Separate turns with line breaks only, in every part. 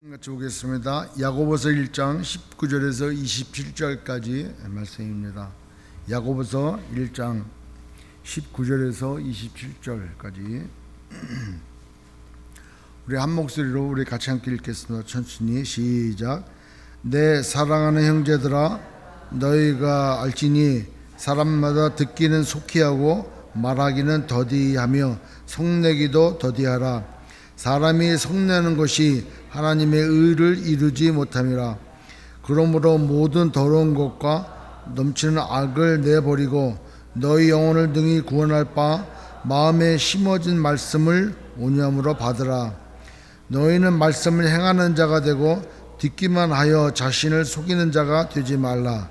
같이 보겠습니다. 야고보서 1장 19절에서 27절까지 말씀입니다. 야고보서 1장 19절에서 27절까지 우리 한 목소리로 우리 같이 함께 읽겠습니다. 천천히 시작. 내 사랑하는 형제들아, 너희가 알지니 사람마다 듣기는 속히 하고 말하기는 더디하며 속내기도 더디하라. 사람이 속내는 것이 하나님의 의를 이루지 못함이라. 그러므로 모든 더러운 것과 넘치는 악을 내버리고 너희 영혼을 능히 구원할 바 마음에 심어진 말씀을 온유함으로 받으라. 너희는 말씀을 행하는 자가 되고 듣기만 하여 자신을 속이는 자가 되지 말라.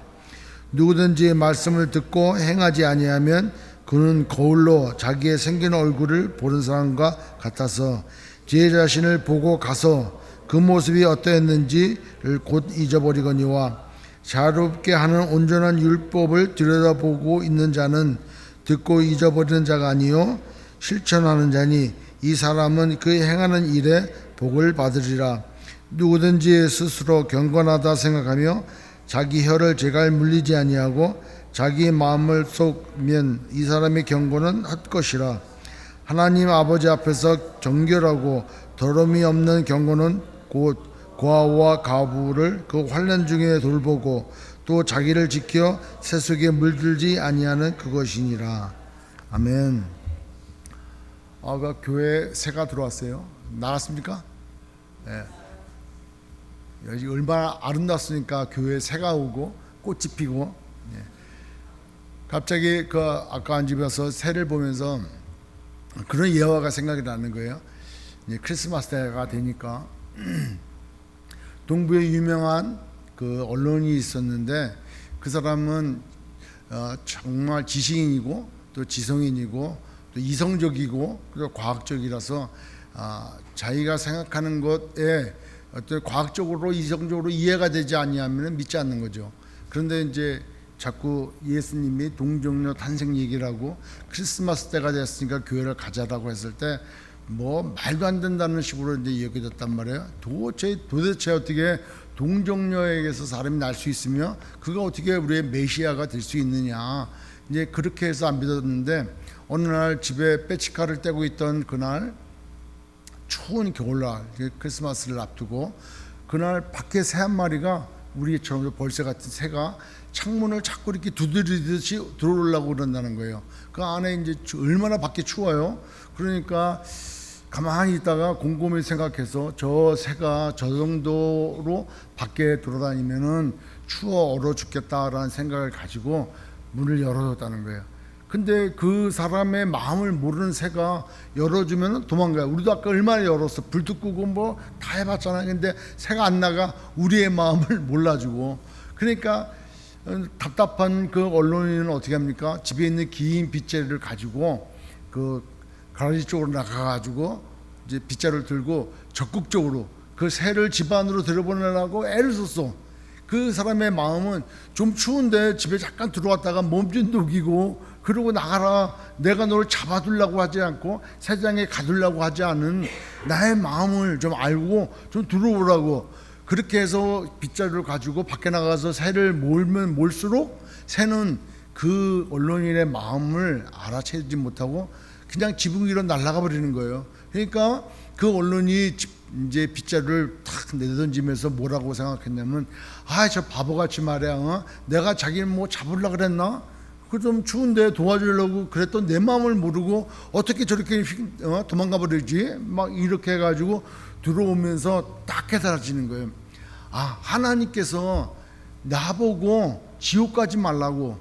누구든지 말씀을 듣고 행하지 아니하면 그는 거울로 자기의 생긴 얼굴을 보는 사람과 같아서 제 자신을 보고 가서 그 모습이 어떠했는지를 곧 잊어버리거니와, 자유롭게 하는 온전한 율법을 들여다보고 있는 자는 듣고 잊어버리는 자가 아니요 실천하는 자니 이 사람은 그 행하는 일에 복을 받으리라. 누구든지 스스로 경건하다 생각하며 자기 혀를 제갈 물리지 아니하고 자기 마음을 속면 이 사람의 경건은 헛것이라. 하나님 아버지 앞에서 정결하고 더러움이 없는 경건은 곧 고아와 가부를 그 환난 중에 돌보고 또 자기를 지켜 세속에 물들지 아니하는 그것이니라. 아멘. 아까 교회에 새가 들어왔어요. 나갔습니까? 네. 여기 얼마나 아름답습니까? 교회에 새가 오고 꽃이 피고. 네. 갑자기 그 아까 한 집에서 새를 보면서 그런 예화가 생각이 나는 거예요. 이제 크리스마스 때가 되니까 동부에 유명한 그 언론이 있었는데, 그 사람은 정말 지식인이고 또 지성인이고 또 이성적이고 또 과학적이라서 자기가 생각하는 것에 어떤 과학적으로 이성적으로 이해가 되지 아니하면 믿지 않는 거죠. 그런데 이제 자꾸 예수님이 동정녀 탄생 얘기를 하고 크리스마스 때가 됐으니까 교회를 가자라고 했을 때 뭐 말도 안 된다는 식으로 이제 얘기됐단 말이에요. 도대체 어떻게 동정녀에게서 사람이 날 수 있으며 그가 어떻게 우리의 메시아가 될 수 있느냐, 이제 그렇게 해서 안 믿었는데, 어느 날 집에 빼치카를 떼고 있던 그날 추운 겨울날 크리스마스를 앞두고 그날 밖에 새 한 마리가 우리처럼 벌새 같은 새가 창문을 자꾸 이렇게 두드리듯이 들어오려고 그런다는 거예요. 그 안에 이제 얼마나 밖에 추워요. 그러니까 가만히 있다가 곰곰이 생각해서 저 새가 저 정도로 밖에 돌아다니면은 추워 얼어 죽겠다라는 생각을 가지고 문을 열어줬다는 거예요. 근데 그 사람의 마음을 모르는 새가 열어주면 도망가요. 우리도 아까 얼마나 열었어. 불도 끄고 뭐 다 해봤잖아요. 근데 새가 안 나가. 우리의 마음을 몰라주고. 그러니까 답답한 그 언론인은 어떻게 합니까? 집에 있는 긴 빗자루를 가지고 그 가라지 쪽으로 나가가지고 이제 빗자루를 들고 적극적으로 그 새를 집 안으로 들여보내려고 애를 썼어. 그 사람의 마음은 좀 추운데 집에 잠깐 들어왔다가 몸 좀 녹이고 그러고 나가라. 내가 너를 잡아두려고 하지 않고 새장에 가두려고 하지 않은 나의 마음을 좀 알고 좀 들어오라고. 그렇게 해서 빗자루를 가지고 밖에 나가서 새를 몰면 몰수록 새는 그 언론인의 마음을 알아채지 못하고 그냥 지붕 위로 날아가 버리는 거예요. 그러니까 그 언론이 이제 빗자루를 탁 내던지면서 뭐라고 생각했냐면, 저 바보같이 말이야, 내가 자기를 뭐 잡으려고 그랬나? 그 좀 추운데 도와주려고 그랬던 내 마음을 모르고 어떻게 저렇게 도망가 버리지? 막 이렇게 해가지고 들어오면서 딱 깨달아지는 거예요. 하나님께서 나보고 지옥 가지 말라고,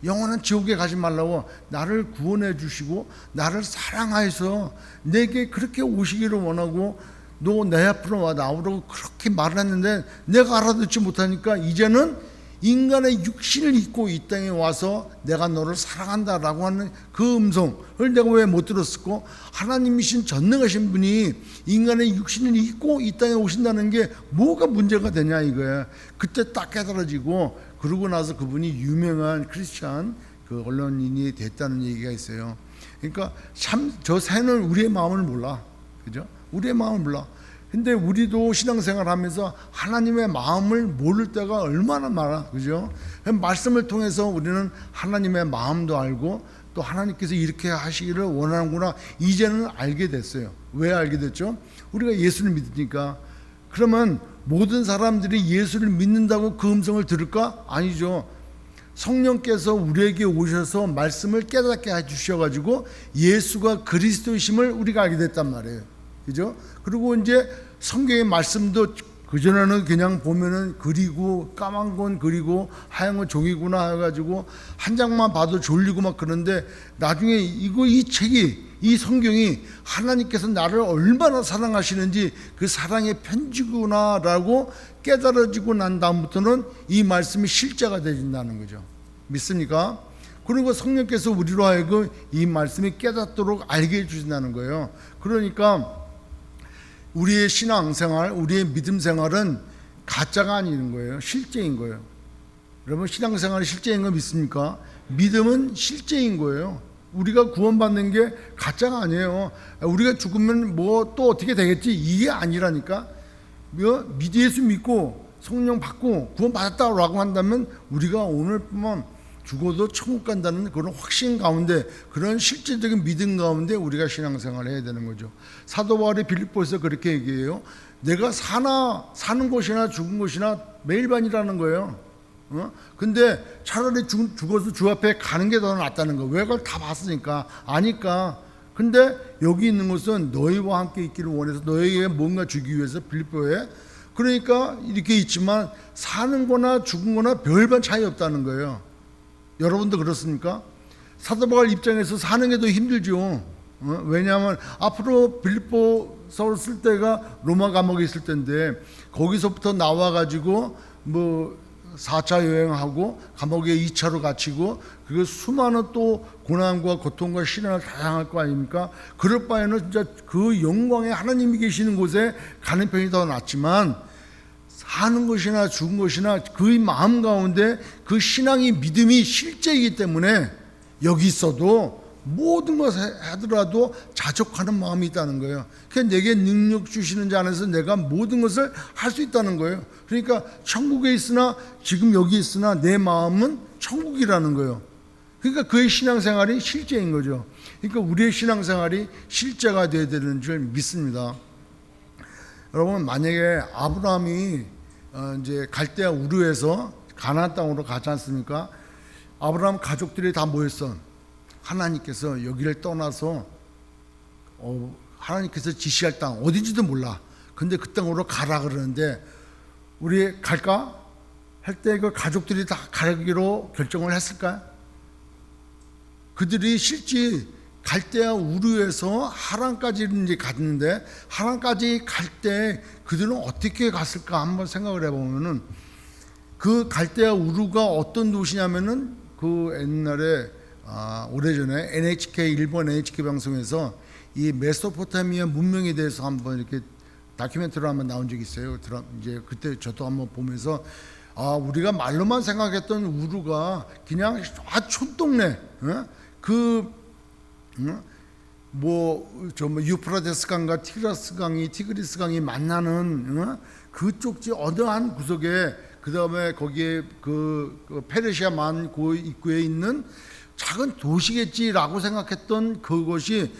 영원한 지옥에 가지 말라고 나를 구원해 주시고 나를 사랑하여서 내게 그렇게 오시기를 원하고 너 내 앞으로 와 나오라고 그렇게 말을 했는데 내가 알아듣지 못하니까 이제는 인간의 육신을 입고 이 땅에 와서 내가 너를 사랑한다라고 하는 그 음성을 내가 왜 못 들었을까? 하나님이신 전능하신 분이 인간의 육신을 입고 이 땅에 오신다는 게 뭐가 문제가 되냐 이거야. 그때 딱 깨달아지고, 그러고 나서 그분이 유명한 크리스찬 그 언론인이 됐다는 얘기가 있어요. 그러니까 참 저 새는 우리의 마음을 몰라, 그죠? 우리의 마음을 몰라. 근데 우리도 신앙생활 하면서 하나님의 마음을 모를 때가 얼마나 많아, 그죠? 말씀을 통해서 우리는 하나님의 마음도 알고 또 하나님께서 이렇게 하시기를 원하는구나 이제는 알게 됐어요. 왜 알게 됐죠? 우리가 예수를 믿으니까. 그러면 모든 사람들이 예수를 믿는다고 그 음성을 들을까? 아니죠. 성령께서 우리에게 오셔서 말씀을 깨닫게 해주셔가지고 예수가 그리스도이심을 우리가 알게 됐단 말이에요. 그죠? 그리고 이제 성경의 말씀도 그전에는 그냥 보면은 그리고 까만 건 그리고 하얀 건 종이구나 해가지고 한 장만 봐도 졸리고 막 그런데 나중에 이 책이 이 성경이 하나님께서 나를 얼마나 사랑하시는지 그 사랑의 편지구나라고 깨달아지고 난 다음부터는 이 말씀이 실제가 되진다는 거죠. 믿습니까? 그리고 성령께서 우리로 하여금 이 말씀이 깨닫도록 알게 해주신다는 거예요. 그러니까 우리의 신앙생활, 우리의 믿음생활은 가짜가 아닌 거예요. 실제인 거예요. 여러분, 신앙생활이 실제인 거 믿습니까? 믿음은 실제인 거예요. 우리가 구원받는 게 가짜가 아니에요. 우리가 죽으면 뭐 또 어떻게 되겠지, 이게 아니라니까. 예수 믿고 성령 받고 구원받았다고 한다면 우리가 오늘뿐만 죽어도 천국 간다는 그런 확신 가운데, 그런 실질적인 믿음 가운데 우리가 신앙생활을 해야 되는 거죠. 사도 바울이 빌립보에서 그렇게 얘기해요. 내가 사는 곳이나 죽은 곳이나 매일반이라는 거예요. 근데 차라리 죽어서 주 앞에 가는 게 더 낫다는 거. 왜? 그걸 다 봤으니까, 아니까. 근데 여기 있는 것은 너희와 함께 있기를 원해서 너희에게 뭔가 주기 위해서 빌립보에. 그러니까 이렇게 있지만 사는 거나 죽은 거나 별반 차이 없다는 거예요. 여러분도 그렇습니까? 사도 바울 입장에서 사는 게 더 힘들죠. 왜냐하면 앞으로 빌립보서를 쓸 때가 로마 감옥에 있을 텐데 거기서부터 나와가지고 뭐 4차 여행하고 감옥에 2차로 갇히고 그리고 수많은 또 고난과 고통과 시련을 다양할 거 아닙니까? 그럴 바에는 진짜 그 영광의 하나님이 계시는 곳에 가는 편이 더 낫지만, 사는 것이나 죽은 것이나 그 마음 가운데 그 신앙이 믿음이 실제이기 때문에 여기 있어도 모든 것을 하더라도 자족하는 마음이 있다는 거예요. 그러니까 내게 능력 주시는 자 안에서 내가 모든 것을 할 수 있다는 거예요. 그러니까 천국에 있으나 지금 여기 있으나 내 마음은 천국이라는 거예요. 그러니까 그의 신앙생활이 실제인 거죠. 그러니까 우리의 신앙생활이 실제가 되어야 되는 줄 믿습니다. 여러분, 만약에 아브라함이 이제 갈대아 우르에서 가나안 땅으로 가지 않습니까? 아브라함 가족들이 다 모였어. 하나님께서 여기를 떠나서 하나님께서 지시할 땅 어딘지도 몰라. 근데 그 땅으로 가라 그러는데 우리 갈까? 할 때 그 가족들이 다 가기로 결정을 했을까? 그들이 실제 갈대아 우르에서 하란까지 이제 갔는데 하란까지 갈 때 그들은 어떻게 갔을까 한번 생각을 해보면은, 그 갈대아 우르가 어떤 도시냐면은 그 옛날에 오래전에 NHK 일본 NHK 방송에서 이 메소포타미아 문명에 대해서 한번 이렇게 다큐멘터리로 한번 나온 적이 있어요. 이제 그때 저도 한번 보면서 우리가 말로만 생각했던 우르가 그냥 촌동네, 유프라데스 강과 티그리스 강이 만나는 그쪽 어느 한 구석에, 그 다음에 거기에 그 페르시아 만고 입구에 있는 작은 도시겠지라고 생각했던 그것이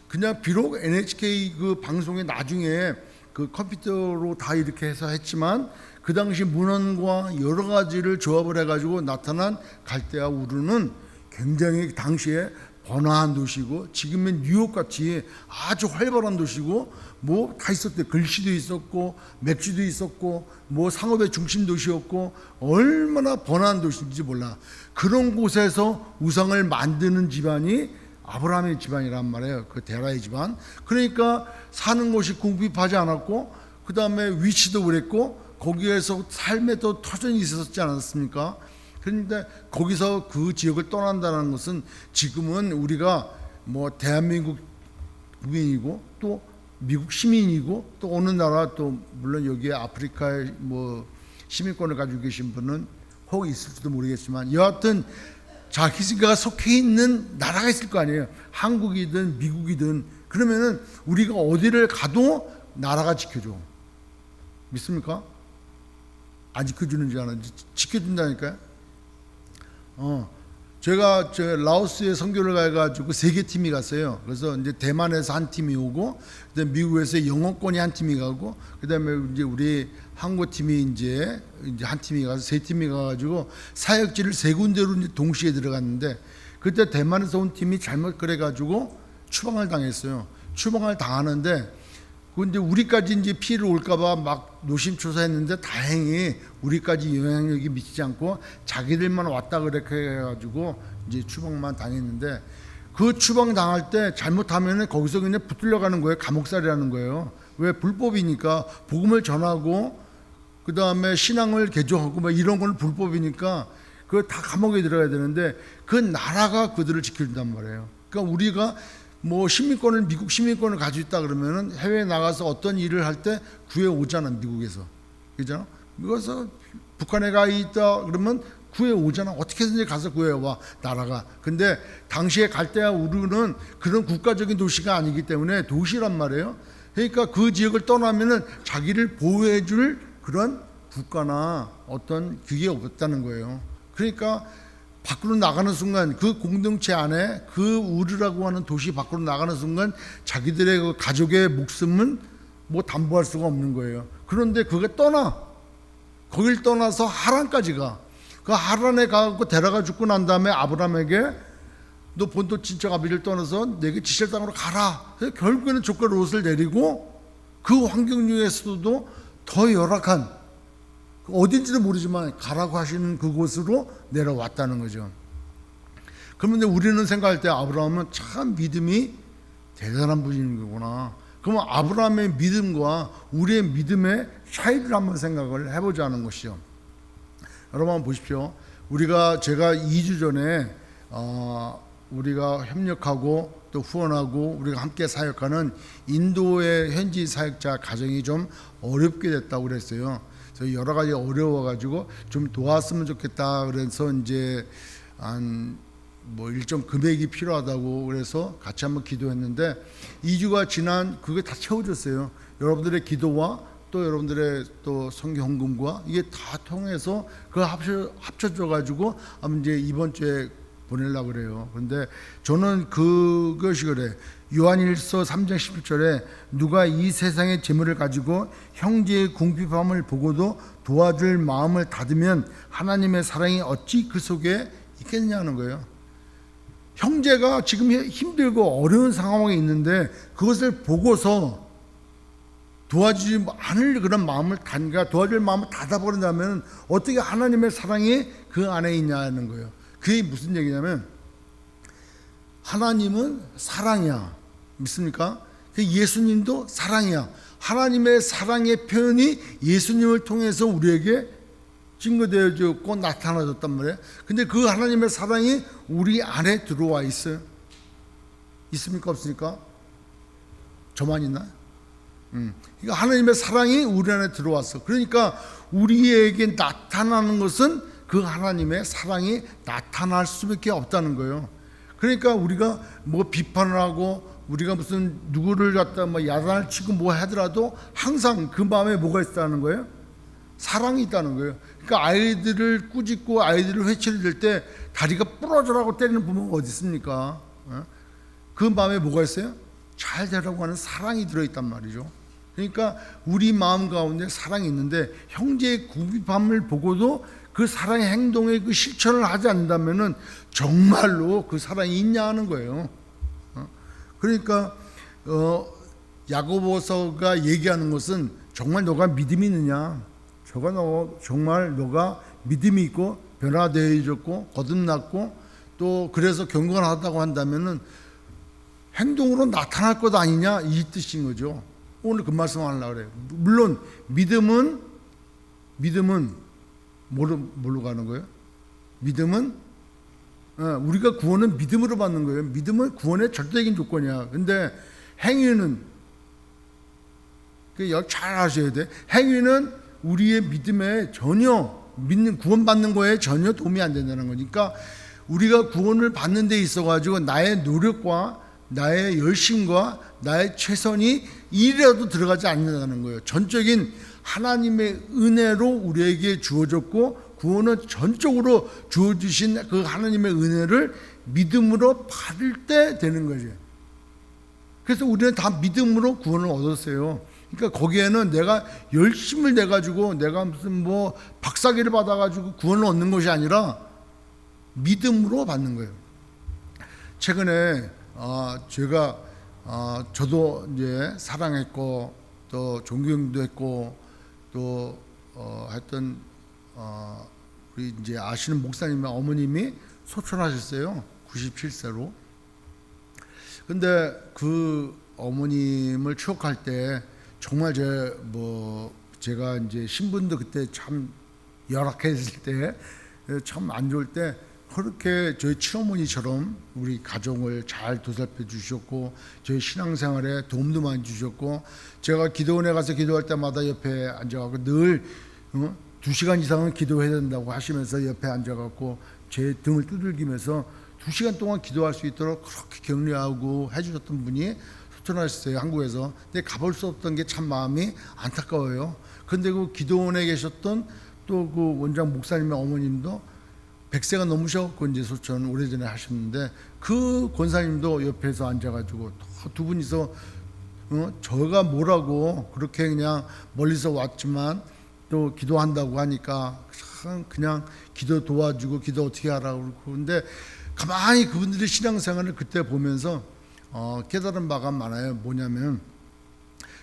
그냥, 비록 NHK 그 방송에 나중에 그 컴퓨터로 다 이렇게 해서 했지만 그 당시 문헌과 여러 가지를 조합을 해가지고 나타난 갈대아 우르는 굉장히 당시에 번화한 도시고, 지금의 뉴욕같이 아주 활발한 도시고, 뭐 다 있었대. 글씨도 있었고 맥주도 있었고 뭐 상업의 중심 도시였고, 얼마나 번화한 도시인지 몰라. 그런 곳에서 우상을 만드는 집안이 아브라함의 집안이란 말이에요. 그 데라의 집안. 그러니까 사는 곳이 궁핍하지 않았고, 그 다음에 위치도 그랬고, 거기에서 삶에 또 터전이 있었지 않았습니까? 그런데 거기서 그 지역을 떠난다는 것은 지금은 우리가 뭐 대한민국 국민이고 또 미국 시민이고 또 어느 나라, 또 물론 여기에 아프리카의 뭐 시민권을 가지고 계신 분은 혹 있을지도 모르겠지만, 여하튼 자기가 속해 있는 나라가 있을 거 아니에요. 한국이든 미국이든. 그러면은 우리가 어디를 가도 나라가 지켜줘. 믿습니까? 안 지켜주는 줄 아나 지켜준다니까요. 제가 라오스에 선교를 가가지고 3개 팀이 갔어요. 그래서 이제 대만에서 한 팀이 오고, 그다음에 미국에서 영어권이 한 팀이 가고, 그다음에 이제 우리 한국 팀이 이제 한 팀이 가서 3팀이 가가지고 사역지를 3군데로 이제 동시에 들어갔는데, 그때 대만에서 온 팀이 잘못 그래가지고 추방을 당했어요. 추방을 당하는데, 근데 우리까지 이제 피해를 올까봐 막 노심초사했는데 다행히 우리까지 영향력이 미치지 않고 자기들만 왔다 그렇게 해가지고 이제 추방만 당했는데, 그 추방 당할 때 잘못하면은 거기서 그냥 붙들려 가는 거예요. 감옥살이라는 거예요. 왜? 불법이니까. 복음을 전하고 그 다음에 신앙을 개종하고 뭐 이런 건 불법이니까 그거 다 감옥에 들어가야 되는데, 그 나라가 그들을 지켜준단 말이에요. 그러니까 우리가 뭐 시민권을, 미국 시민권을 가지고 있다 그러면은 해외에 나가서 어떤 일을 할 때 구해 오잖아. 미국에서. 그죠? 그래서 북한에 가 있다 그러면 구해 오잖아. 어떻게든지 가서 구해 와, 나라가. 근데 당시에 갈 때야 우리는 그런 국가적인 도시가 아니기 때문에 도시란 말이에요. 그러니까 그 지역을 떠나면은 자기를 보호해 줄 그런 국가나 어떤 그게 없다는 거예요. 그러니까 밖으로 나가는 순간 그 공동체 안에 그 우르라고 하는 도시 밖으로 나가는 순간 자기들의 그 가족의 목숨은 뭐 담보할 수가 없는 거예요. 그런데 그게 거길 떠나서 하란까지 가. 그 하란에 가고 데려가 죽고 난 다음에 아브라함에게 너 본토 친척 아비를 떠나서 내게 지시할 땅으로 가라. 결국에는 조카 롯을 내리고 그 환경 중에서도 더 열악한, 어딘지도 모르지만 가라고 하시는 그곳으로 내려왔다는 거죠. 그런데 우리는 생각할 때 아브라함은 참 믿음이 대단한 분인 거구나. 그러면 아브라함의 믿음과 우리의 믿음의 차이를 한번 생각을 해보자는 것이죠. 여러분 한번 보십시오. 제가 2주 전에 우리가 협력하고 또 후원하고 우리가 함께 사역하는 인도의 현지 사역자 가정이 좀 어렵게 됐다고 그랬어요. 그래서 여러 가지 어려워가지고 좀 도왔으면 좋겠다. 그래서 이제 뭐 일정 금액이 필요하다고 그래서 같이 한번 기도했는데 2주가 지난 그게 다 채워졌어요. 여러분들의 기도와 또 여러분들의 또 성경 헌금과 이게 다 통해서 그 합쳐져 가지고 이제 이번 주에 보내려고 그래요. 그런데 저는 그것이 그래. 요한일서 3장 11절에 누가 이 세상의 재물을 가지고 형제의 궁핍함을 보고도 도와줄 마음을 닫으면 하나님의 사랑이 어찌 그 속에 있겠냐는 거예요. 형제가 지금 힘들고 어려운 상황에 있는데 그것을 보고서 도와주지 않을 그런 마음을 도와줄 마음을 닫아버린다면 어떻게 하나님의 사랑이 그 안에 있냐는 거예요. 그게 무슨 얘기냐면 하나님은 사랑이야. 믿습니까? 예수님도 사랑이야. 하나님의 사랑의 표현이 예수님을 통해서 우리에게 증거되어졌고 나타나졌단 말이에요. 근데 그 하나님의 사랑이 우리 안에 들어와 있어요. 있습니까? 없습니까? 저만 있나? 그러니까 하나님의 사랑이 우리 안에 들어왔어. 그러니까 우리에게 나타나는 것은 그 하나님의 사랑이 나타날 수밖에 없다는 거예요. 그러니까 우리가 뭐 비판을 하고 우리가 무슨 누구를 갖다 뭐 야단을 치고 뭐 하더라도 항상 그 마음에 뭐가 있다는 거예요? 사랑이 있다는 거예요. 그러니까 아이들을 꾸짖고 아이들을 회치를 들 때 다리가 부러져라고 때리는 부모가 어디 있습니까? 그 마음에 뭐가 있어요? 잘 되라고 하는 사랑이 들어있단 말이죠. 그러니까 우리 마음 가운데 사랑이 있는데 형제의 궁핍함을 보고도 그 사랑의 행동에 그 실천을 하지 않는다면은 정말로 그 사랑이 있냐 하는 거예요. 그러니까 야고보서가 얘기하는 것은 정말 너가 믿음이 있느냐, 정말 너가 믿음이 있고 변화되어졌고 거듭났고 또 그래서 경건하다고 한다면은 행동으로 나타날 것 아니냐 이 뜻인 거죠. 오늘 그 말씀 하려고 그래요. 물론 믿음은 뭘로 가는 거예요? 믿음은 우리가 구원은 믿음으로 받는 거예요. 믿음은 구원의 절대적인 조건이야. 근데 행위는 잘 아셔야 돼. 행위는 우리의 믿음에 전혀 구원받는 거에 전혀 도움이 안 된다는 거니까 우리가 구원을 받는 데 있어 가지고 나의 노력과 나의 열심과 나의 최선이 이라도 들어가지 않는다는 거예요. 전적인 하나님의 은혜로 우리에게 주어졌고 구원은 전적으로 주어주신 그 하나님의 은혜를 믿음으로 받을 때 되는 거죠. 그래서 우리는 다 믿음으로 구원을 얻었어요. 그러니까 거기에는 내가 열심을 내가지고 내가 무슨 뭐 박사기를 받아가지고 구원을 얻는 것이 아니라 믿음으로 받는 거예요. 최근에 제가 저도 이제 사랑했고 또 존경도 했고 또 하여튼 우리 이제 아시는 목사님의 어머님이 소천하셨어요. 97세로. 근데 그 어머님을 추억할 때 정말 제가 이제 신분도 그때 참 열악했을 때 참 안 좋을 때 그렇게 저희 친어머니처럼 우리 가정을 잘 도살펴 주셨고 저희 신앙생활에 도움도 많이 주셨고 제가 기도원에 가서 기도할 때마다 옆에 앉아가고 늘 2시간 이상은 기도해야 된다고 하시면서 옆에 앉아갖고 제 등을 두들기면서 2시간 동안 기도할 수 있도록 그렇게 격려하고 해주셨던 분이 소천하셨어요, 한국에서. 근데 가볼 수 없던 게 참 마음이 안타까워요. 근데 그 기도원에 계셨던 또 그 원장 목사님의 어머님도 100세가 넘으셨고 이제 소천 오래전에 하셨는데 그 권사님도 옆에서 앉아가지고 두 분이서 저가 뭐라고 그렇게 그냥 멀리서 왔지만 또 기도한다고 하니까 그냥 기도 도와주고 기도 어떻게 하라고 그러고 근데 가만히 그분들의 신앙생활을 그때 보면서 깨달은 바가 많아요. 뭐냐면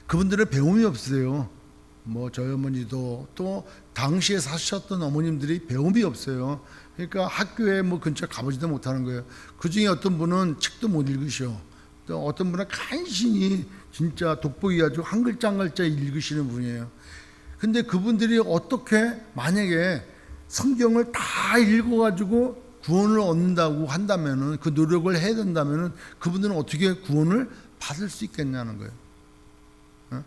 그분들의 배움이 없어요. 뭐 저희 어머니도 또 당시에 사셨던 어머님들이 배움이 없어요. 그러니까 학교에 뭐 근처에 가보지도 못하는 거예요. 그 중에 어떤 분은 책도 못 읽으셔. 또 어떤 분은 간신히 진짜 돋보기 가지고 한 글자 한 글자 읽으시는 분이에요. 근데 그분들이 어떻게 만약에 성경을 다 읽어가지고 구원을 얻는다고 한다면은 그 노력을 해야 된다면은 그분들은 어떻게 구원을 받을 수 있겠냐는 거예요.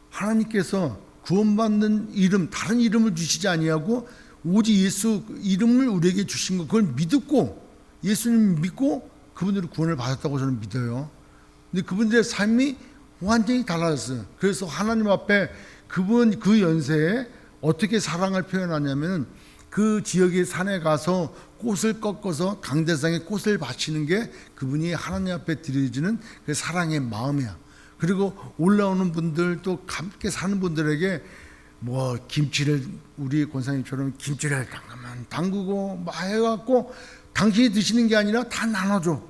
하나님께서 구원받는 이름 다른 이름을 주시지 아니하고 오직 예수 이름을 우리에게 주신 거 그걸 믿고 예수님 믿고 그분들이 구원을 받았다고 저는 믿어요. 근데 그분들의 삶이 완전히 달라졌어요. 그래서 하나님 앞에 그분 그 연세에 어떻게 사랑을 표현하냐면 그 지역의 산에 가서 꽃을 꺾어서 강대상에 꽃을 바치는 게 그분이 하나님 앞에 드려지는 그 사랑의 마음이야. 그리고 올라오는 분들 또 함께 사는 분들에게 뭐 김치를 우리 권사님처럼 김치를 담그고 막 해갖고 당신이 드시는 게 아니라 다 나눠줘.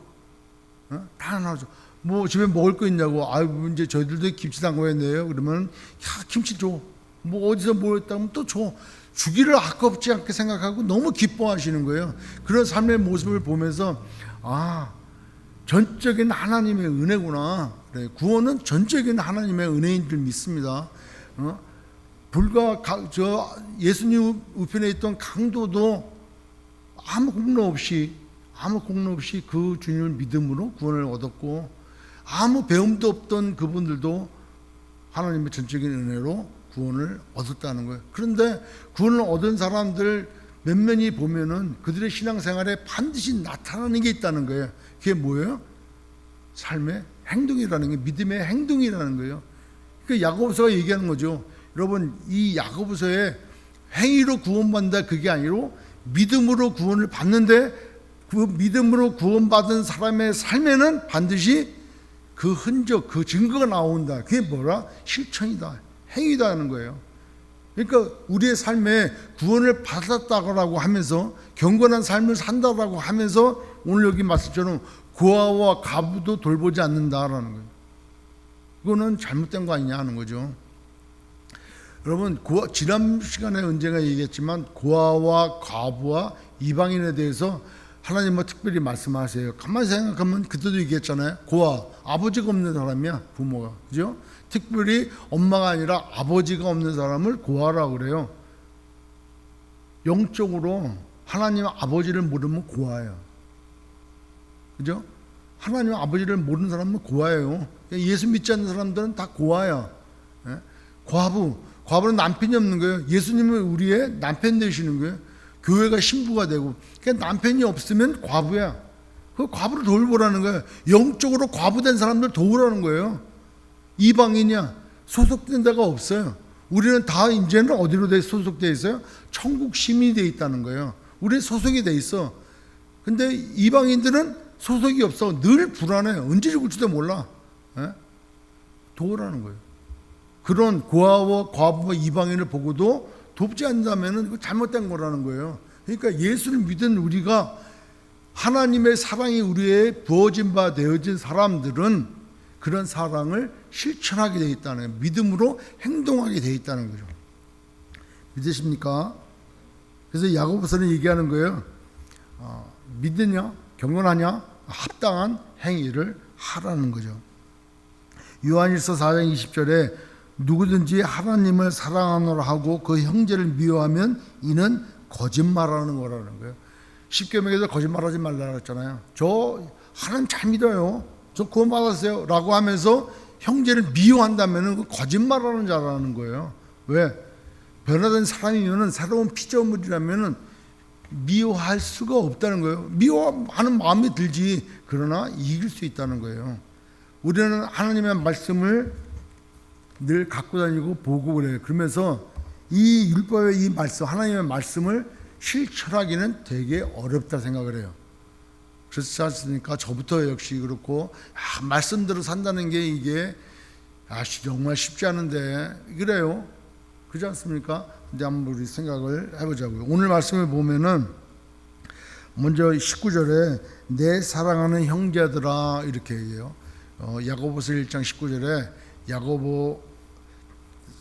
다 나눠줘. 뭐 집에 먹을 거 있냐고. 아유 이제 저희들도 김치 담궈야돼요. 그러면 야 김치 줘. 뭐 어디서 뭐 했다면 또 줘. 주기를 아깝지 않게 생각하고 너무 기뻐하시는 거예요. 그런 삶의 모습을 보면서 전적인 하나님의 은혜구나. 그래, 구원은 전적인 하나님의 은혜인 줄 믿습니다. 불과 예수님 우편에 있던 강도도 아무 공로 없이 그 주님을 믿음으로 구원을 얻었고 아무 배움도 없던 그분들도 하나님의 전적인 은혜로 구원을 얻었다는 거예요. 그런데 구원을 얻은 사람들 몇몇이 보면은 그들의 신앙생활에 반드시 나타나는 게 있다는 거예요. 그게 뭐예요? 삶의 행동이라는 게 믿음의 행동이라는 거예요. 그 야고보서가 얘기하는 거죠. 여러분 이 야고보서에 행위로 구원받는다 그게 아니고 믿음으로 구원을 받는데 그 믿음으로 구원받은 사람의 삶에는 반드시 그 흔적, 그 증거가 나온다. 그게 뭐라? 실천이다. 행위다 하는 거예요. 그러니까 우리의 삶에 구원을 받았다고 하면서 경건한 삶을 산다고 하면서 오늘 여기 말씀처럼 고아와 과부도 돌보지 않는다라는 거예요. 그거는 잘못된 거 아니냐 하는 거죠. 여러분 지난 시간에 언젠가 얘기했지만 고아와 과부와 이방인에 대해서 하나님은 특별히 말씀하세요. 가만히 생각하면 그때도 얘기했잖아요. 고아, 아버지가 없는 사람이야, 부모가. 그죠? 특별히 엄마가 아니라 아버지가 없는 사람을 고아라고 그래요. 영적으로 하나님 아버지를 모르면 고아예요. 그죠? 하나님 아버지를 모르는 사람은 고아예요. 예수 믿지 않는 사람들은 다 고아야. 과부는 남편이 없는 거예요. 예수님은 우리의 남편 되시는 거예요. 교회가 신부가 되고 그러니까 남편이 없으면 과부야. 그 과부를 돌보라는 거예요. 영적으로 과부된 사람들 도우라는 거예요. 이방인이야. 소속된 데가 없어요. 우리는 다 이제는 어디로 소속되어 있어요? 천국 시민이 되어 있다는 거예요. 우리 소속이 되어 있어. 근데 이방인들은 소속이 없어. 늘 불안해. 언제 죽을지도 몰라. 도우라는 거예요. 그런 고아와 과부와 이방인을 보고도 돕지 않는다면 그거 잘못된 거라는 거예요. 그러니까 예수를 믿은 우리가 하나님의 사랑이 우리의 부어진 바 되어진 사람들은 그런 사랑을 실천하게 되어 있다는 거예요. 믿음으로 행동하게 되어 있다는 거죠. 믿으십니까? 그래서 야고보서는 얘기하는 거예요. 믿으냐? 경건하냐? 합당한 행위를 하라는 거죠. 요한일서 4장 20절에 누구든지 하나님을 사랑하노라 하고 그 형제를 미워하면 이는 거짓말하는 거라는 거예요. 십계명에서 거짓말하지 말라고 했잖아요. 저 하나님 잘 믿어요. 저 구원 받았어요. 라고 하면서 형제를 미워한다면 그 거짓말하는 자라는 거예요. 왜? 변화된 사람이면 새로운 피조물이라면 미워할 수가 없다는 거예요. 미워하는 마음이 들지. 그러나 이길 수 있다는 거예요. 우리는 하나님의 말씀을 늘 갖고 다니고 보고 그래요. 그러면서 이 율법의 이 말씀, 하나님의 말씀을 실천하기는 되게 어렵다 생각을 해요. 그렇지 않습니까? 저부터 역시 그렇고 말씀대로 산다는 게 이게 정말 쉽지 않은데 그래요. 그렇지 않습니까? 근데 한번 우리 생각을 해보자고요. 오늘 말씀을 보면은 먼저 19절에 내 사랑하는 형제들아 이렇게 얘기해요. 야고보서 1장 19절에 야고보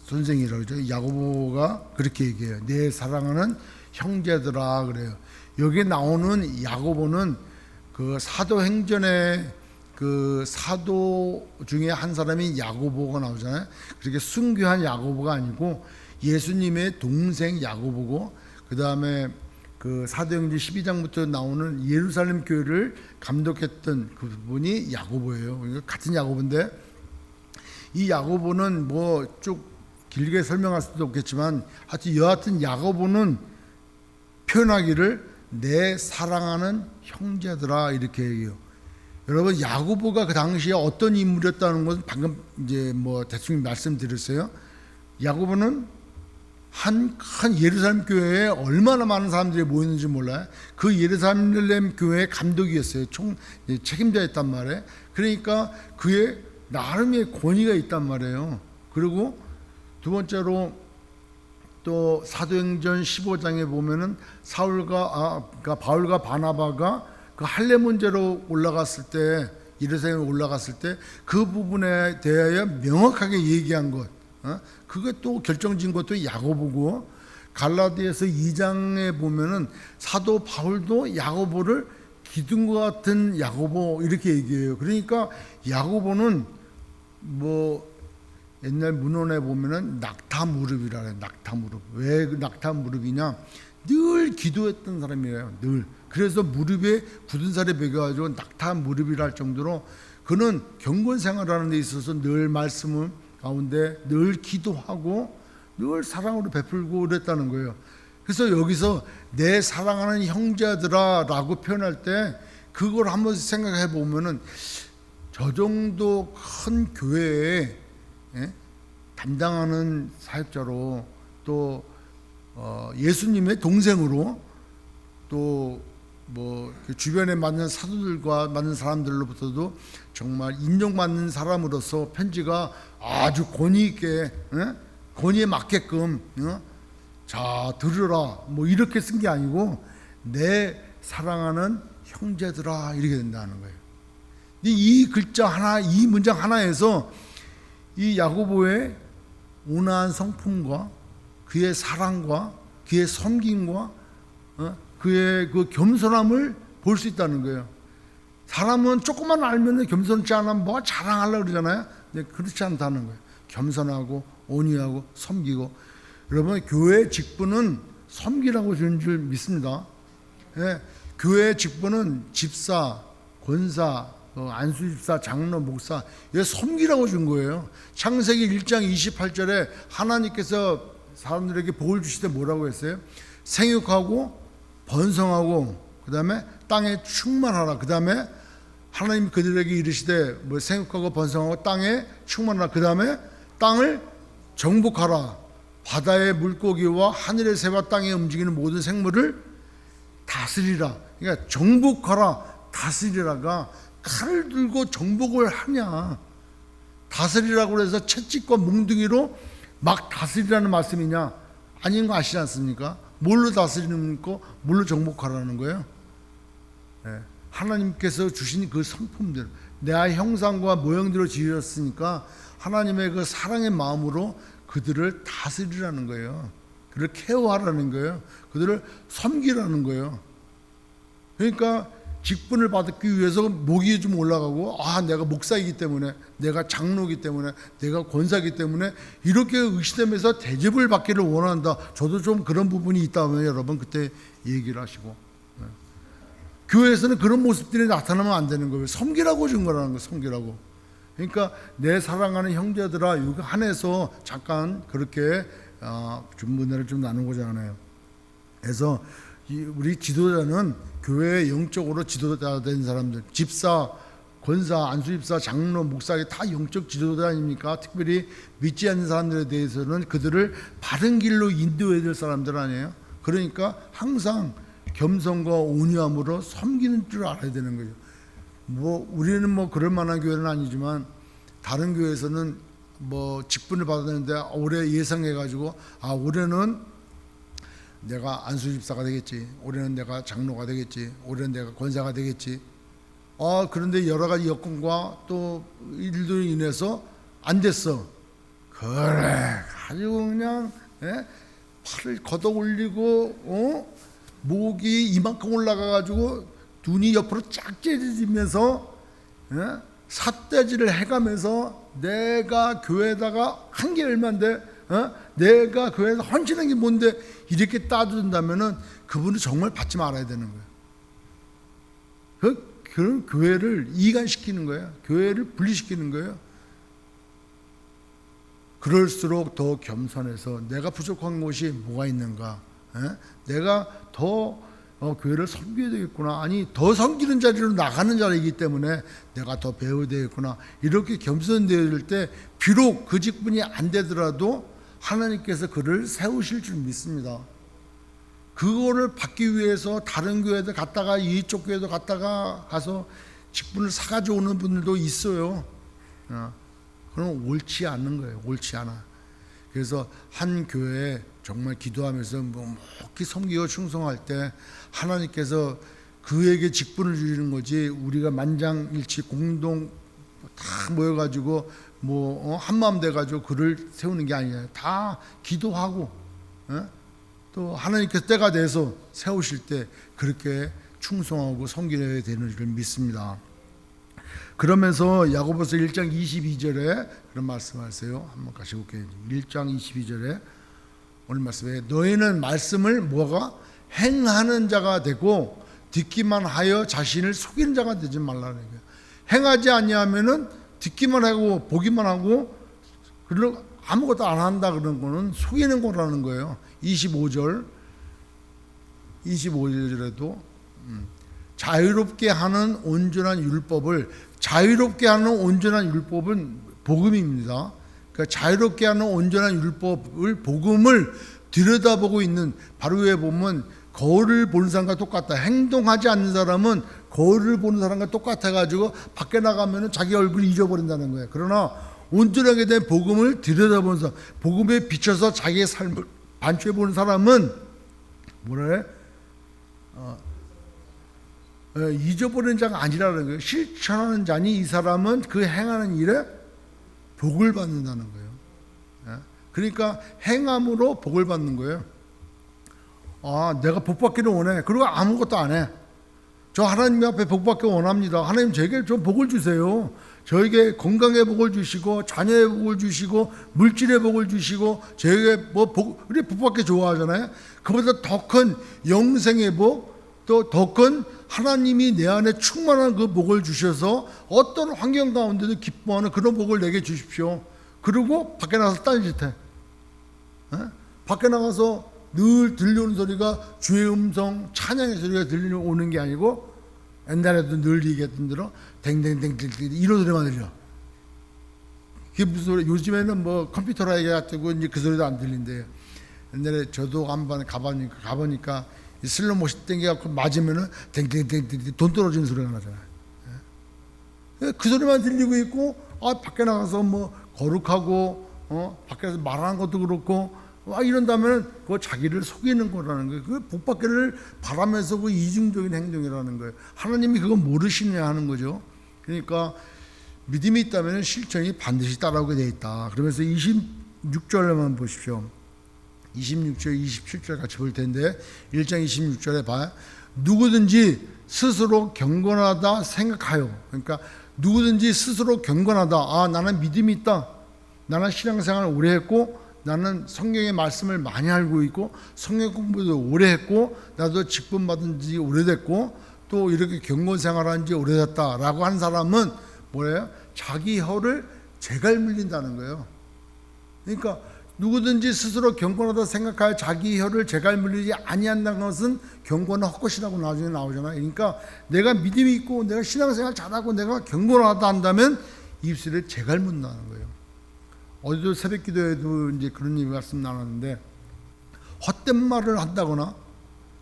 선생이라고 그러죠. 야고보가 그렇게 얘기해요. 내 사랑하는 형제들아 그래요. 여기 나오는 야고보는 그 사도행전의 그 사도 중에 한 사람이 야고보가 나오잖아요. 그렇게 순교한 야고보가 아니고 예수님의 동생 야고보고, 그 다음에 그 사도행전 12장부터 나오는 예루살렘 교회를 감독했던 그분이 야고보예요. 그러니까 같은 야고보인데 이 야고보는 뭐 쭉 길게 설명할 수도 없겠지만 하여튼 여하튼 야고보는 표현하기를 내 사랑하는 형제들아 이렇게 얘기해요. 여러분 야고보가 그 당시에 어떤 인물이었다는 것은 방금 이제 뭐 대충 말씀드렸어요. 야고보는 한 예루살렘 교회에 얼마나 많은 사람들이 모였는지 몰라요. 그 예루살렘 교회의 감독이었어요. 책임자였단 말이에요. 그러니까 그의 나름의 권위가 있단 말이에요. 그리고 두 번째로 또 사도행전 15장에 보면은 그러니까 바울과 바나바가 그 할례 문제로 올라갔을 때, 예루살렘에 올라갔을 때 그 부분에 대하여 명확하게 얘기한 것, 그게 또 결정진 것도 야고보고, 갈라디아서 2장에 보면은 사도 바울도 야고보를 기둥과 같은 야고보 이렇게 얘기해요. 그러니까 야고보는 뭐 옛날 문헌에 보면은 낙타 무릎이라 해요. 낙타 무릎. 왜 낙타 무릎이냐? 늘 기도했던 사람이에요. 늘. 그래서 무릎에 굳은 살이 배겨가지고 낙타 무릎이라 할 정도로 그는 경건 생활하는 데 있어서 늘 말씀 가운데 늘 기도하고 늘 사랑으로 베풀고 그랬다는 거예요. 그래서 여기서 내 사랑하는 형제들아 라고 표현할 때 그걸 한번 생각해 보면은 저 정도 큰 교회에 담당하는 사역자로 또 예수님의 동생으로 또 뭐 주변에 맞는 사도들과 맞는 사람들로부터도 정말 인정받는 사람으로서 편지가 아주 권위 있게 권위에 맞게끔 자 들으라 뭐 이렇게 쓴 게 아니고 내 사랑하는 형제들아 이렇게 된다는 거예요. 이 글자 하나, 이 문장 하나에서 이 야고보의 온화한 성품과 그의 사랑과 그의 섬김과 그의 그 겸손함을 볼 수 있다는 거예요. 사람은 조금만 알면 겸손치 않으면 뭐 자랑하려고 그러잖아요. 근데 그렇지 않다는 거예요. 겸손하고 온유하고 섬기고. 여러분 교회 직분은 섬기라고 주는 줄 믿습니다. 교회 직분은 집사, 권사, 안수집사, 장로, 목사 이게 섬기라고 준 거예요. 창세기 1장 28절에 하나님께서 사람들에게 복을 주실 때 뭐라고 했어요? 생육하고 번성하고 그 다음에 땅에 충만하라. 그 다음에 하나님 그들에게 이르시되 뭐 생육하고 번성하고 땅에 충만하라. 그 다음에 땅을 정복하라. 바다의 물고기와 하늘의 새와 땅에 움직이는 모든 생물을 다스리라. 그러니까 정복하라, 다스리라가 칼을 들고 정복을 하냐. 다스리라고 해서 채찍과 몽둥이로 막 다스리라는 말씀이냐? 아닌 거 아시지 않습니까? 뭘로 다스리는 거, 뭘로 정복하라는 거예요? 네. 하나님께서 주신 그 성품들, 내 형상과 모형대로 지으셨으니까 하나님의 그 사랑의 마음으로 그들을 다스리라는 거예요. 그들을 케어하라는 거예요. 그들을 섬기라는 거예요. 그러니까 직분을 받기 위해서 목이 좀 올라가고, 내가 목사이기 때문에, 내가 장로이기 때문에, 내가 권사이기 때문에 이렇게 의심되면서 대접을 받기를 원한다. 저도 좀 그런 부분이 있다면 여러분 그때 얘기를 하시고, 교회에서는 그런 모습들이 나타나면 안 되는 거예요. 섬기라고 준 거라는 거예요. 섬기라고. 그러니까 내 사랑하는 형제들아, 여기 한해서 잠깐 그렇게 좀 은혜를 좀 나누고자 하네요. 그래서 우리 지도자는 교회의 영적으로 지도자 된 사람들, 집사, 권사, 안수집사, 장로, 목사가 다 영적 지도자 아닙니까? 특별히 믿지 않는 사람들에 대해서는 그들을 바른 길로 인도해야 될 사람들 아니에요? 그러니까 항상 겸손과 온유함으로 섬기는 줄 알아야 되는 거죠. 우리는 그럴 만한 교회는 아니지만 다른 교회에서는 직분을 받았는데 올해 예상해가지고 올해는 내가 안수집사가 되겠지, 올해는 내가 장로가 되겠지, 올해는 내가 권사가 되겠지. 그런데 여러 가지 여건과 또 일들로 인해서 안 됐어. 그래 가지고 그냥 팔을 걷어 올리고 목이 이만큼 올라가가지고 눈이 옆으로 쫙 째지면서 삿대질을 해가면서 내가 교회에다가 한 게 얼만데, 내가 교회에서 헌신한 게 뭔데, 이렇게 따진다면은 그분은 정말 받지 말아야 되는 거예요. 그런 교회를 이간시키는 거예요. 교회를 분리시키는 거예요. 그럴수록 더 겸손해서 내가 부족한 것이 뭐가 있는가, 내가 더 교회를 섬겨야 되겠구나, 아니 더 섬기는 자리로 나가는 자리이기 때문에 내가 더 배워야 되겠구나, 이렇게 겸손되어질 때 비록 그 직분이 안 되더라도 하나님께서 그를 세우실 줄 믿습니다. 그거를 받기 위해서 다른 교회도 갔다가 이쪽 교회도 갔다가 가서 직분을 사가지고 오는 분들도 있어요. 그건 옳지 않는 거예요. 옳지 않아. 그래서 한 교회에 정말 기도하면서 묵묵히 섬기고 충성할 때 하나님께서 그에게 직분을 주시는 거지, 우리가 만장일치 공동 다 모여가지고 한마음 돼가지고 그를 세우는 게 아니에요. 다 기도하고 또 하나님께서 때가 돼서 세우실 때 그렇게 충성하고 섬겨야 되는 줄 믿습니다. 그러면서 야고보서 1장 22절에 그런 말씀하세요. 한번 같이 볼게요. 1장 22절에 오늘 말씀에 너희는 말씀을 행하는 자가 되고 듣기만 하여 자신을 속이는 자가 되지 말라는 거예요. 행하지 아니하면은 듣기만 하고 보기만 하고 아무것도 안 한다 그런 거는 속이는 거라는 거예요. 25절에도 자유롭게 하는 온전한 율법은 복음입니다. 그러니까 자유롭게 하는 온전한 율법을, 복음을 들여다보고 있는, 바로 위에 보면 거울을 보는 사람과 똑같다. 행동하지 않는 사람은 거울을 보는 사람과 똑같아가지고 밖에 나가면 자기 얼굴을 잊어버린다는 거예요. 그러나 온전하게 된 복음을 들여다보면서 복음에 비춰서 자기의 삶을 반추해보는 사람은 잊어버리는 자가 아니라는 거예요. 실천하는 자니 이 사람은 그 행하는 일에 복을 받는다는 거예요. 그러니까 행함으로 복을 받는 거예요. 내가 복 받기를 원해. 그리고 아무것도 안 해. 저 하나님 앞에 복 받기 원합니다. 하나님 저에게 좀 복을 주세요. 저에게 건강의 복을 주시고 자녀의 복을 주시고 물질의 복을 주시고 저에게 우리 복 받기 좋아하잖아요. 그보다 더 큰 영생의 복, 또 더 큰 하나님이 내 안에 충만한 그 복을 주셔서 어떤 환경 가운데도 기뻐하는 그런 복을 내게 주십시오. 그리고 밖에 나가서 딴짓해. 밖에 나가서 늘 들려오는 소리가 주의 음성, 찬양의 소리가 들려오는 게 아니고 옛날에도 늘 얘기했던 대로 댕댕댕댕 이런 소리만 들려. 그게 무슨 소리? 요즘에는 뭐 컴퓨터라 얘기하고 이제 그 소리도 안 들린대요. 옛날에 저도 한번 가보니까 이 슬로모션 땡겨갖고 맞으면은 댕댕댕댕 돈 떨어지는 소리가 나잖아요. 그 소리만 들리고 있고, 밖에 나가서 뭐 거룩하고, 밖에서 말하는 것도 그렇고, 이런다면 그거 자기를 속이는 거라는 거예요. 그 복받기를 바라면서 그 이중적인 행동이라는 거예요. 하나님이 그거 모르시냐 하는 거죠. 그러니까 믿음이 있다면 실천이 반드시 따라오게 돼 있다. 그러면서 26절에만 보십시오. 26절, 27절 같이 볼 텐데 1장 26절에 봐요. 누구든지 스스로 경건하다 생각하여. 그러니까 누구든지 스스로 경건하다. 나는 믿음이 있다. 나는 신앙생활을 오래 했고 나는 성경의 말씀을 많이 알고 있고 성경 공부도 오래 했고 나도 직분 받은 지 오래됐고 또 이렇게 경건생활한 지 오래됐다라고 한 사람은 뭐예요? 자기 혀를 재갈 물린다는 거예요. 그러니까 누구든지 스스로 경건하다 생각하여 자기 혀를 재갈 물리지 아니한다는 것은 경건은 헛것이라고 나중에 나오잖아요. 그러니까 내가 믿음이 있고 내가 신앙생활 잘하고 내가 경건하다 한다면 입술에 재갈 문다는 거예요. 어제도 새벽 기도에도 이제 그런 말씀 나눴는데 헛된 말을 한다거나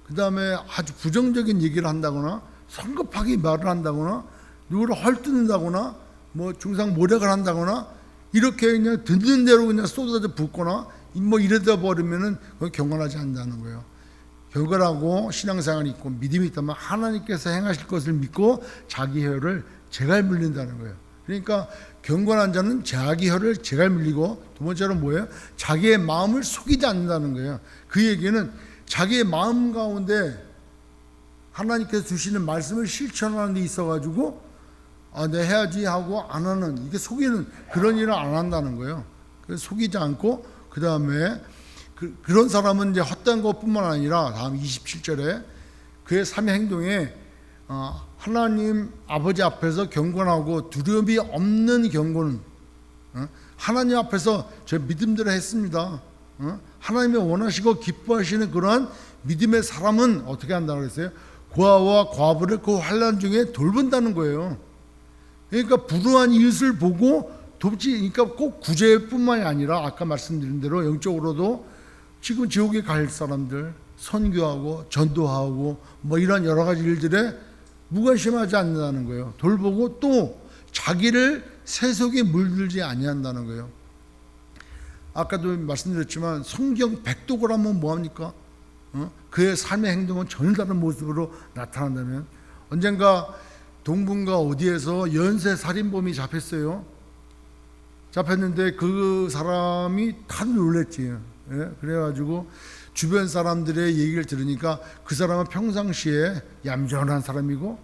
그 다음에 아주 부정적인 얘기를 한다거나 성급하게 말을 한다거나 누구를 헐뜯는다거나 뭐 중상모략을 한다거나 이렇게 그냥 듣는 대로 그냥 쏟아져 붓거나 뭐 이러다 버리면은 그건 경건하지 않는다는 거예요. 경건하고 신앙생활이 있고 믿음이 있다면 하나님께서 행하실 것을 믿고 자기 혀를 재갈 물린다는 거예요. 그러니까 경건한 자는 자기 혀를 재갈 물리고 두 번째로 뭐예요? 자기의 마음을 속이지 않는다는 거예요. 그 얘기는 자기의 마음 가운데 하나님께서 주시는 말씀을 실천하는 데 있어가지고 내 해야지 하고 안 하는, 이게 속이는 그런 일을 안 한다는 거예요. 그래서 속이지 않고 그 다음에 그런 사람은 이제 헛된 것뿐만 아니라 다음 27절에 그의 삶의 행동에 하나님 아버지 앞에서 경건하고 두려움이 없는 경건은 하나님 앞에서 저 믿음대로 했습니다. 하나님이 원하시고 기뻐하시는 그러한 믿음의 사람은 어떻게 한다고 그랬어요? 고아와 과부를 그 환난 중에 돌본다는 거예요. 그러니까 불우한 이웃을 보고 돕지, 그러니까 꼭 구제뿐만이 아니라 아까 말씀드린 대로 영적으로도 지금 지옥에 갈 사람들 선교하고 전도하고 뭐 이런 여러 가지 일들에 무관심하지 않는다는 거예요. 돌보고 또 자기를 세속에 물들지 아니한다는 거예요. 아까도 말씀드렸지만 성경 백독을 하면 뭐합니까? 그의 삶의 행동은 전혀 다른 모습으로 나타난다면 언젠가 동분가 어디에서 연쇄 살인범이 잡혔어요. 잡혔는데 그 사람이 다들 놀랬지. 그래가지고 주변 사람들의 얘기를 들으니까 그 사람은 평상시에 얌전한 사람이고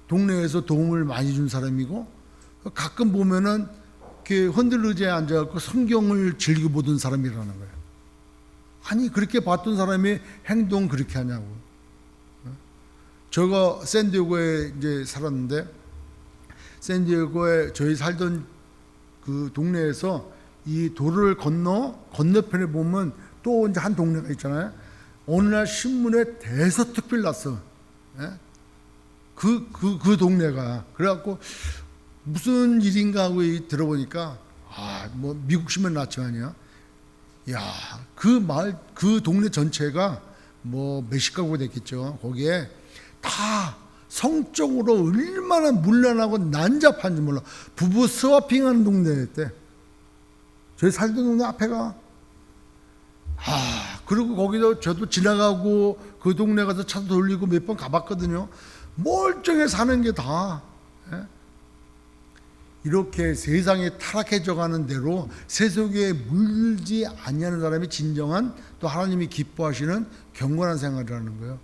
동네에서 도움을 많이 준 사람이고 가끔 보면은 이렇게 흔들 의자에 앉아갖고 성경을 즐겨 보던 사람이라는 거예요. 아니 그렇게 봤던 사람이 행동 그렇게 하냐고. 제가 샌디에고에 이제 살았는데 샌디에고에 저희 살던 그 동네에서 이 도로를 건너편에 보면 또 이제 한 동네가 있잖아요. 어느 날 신문에 대서특필 났어. 그 동네가. 그래갖고 무슨 일인가 하고 들어보니까 뭐 미국 신문 났지만요. 야, 그 동네 전체가 뭐 몇십 가구가 됐겠죠. 거기에 다 성적으로 얼마나 문란하고 난잡한지 몰라. 부부 스와핑하는 동네였대. 저희 살던 동네 앞에가. 그리고 거기도 저도 지나가고 그 동네 가서 차도 돌리고 몇 번 가봤거든요. 멀쩡해 사는 게 다. 이렇게 세상이 타락해져 가는 대로 세속에 물지 아니하는 사람이 진정한 또 하나님이 기뻐하시는 경건한 생활이라는 거예요.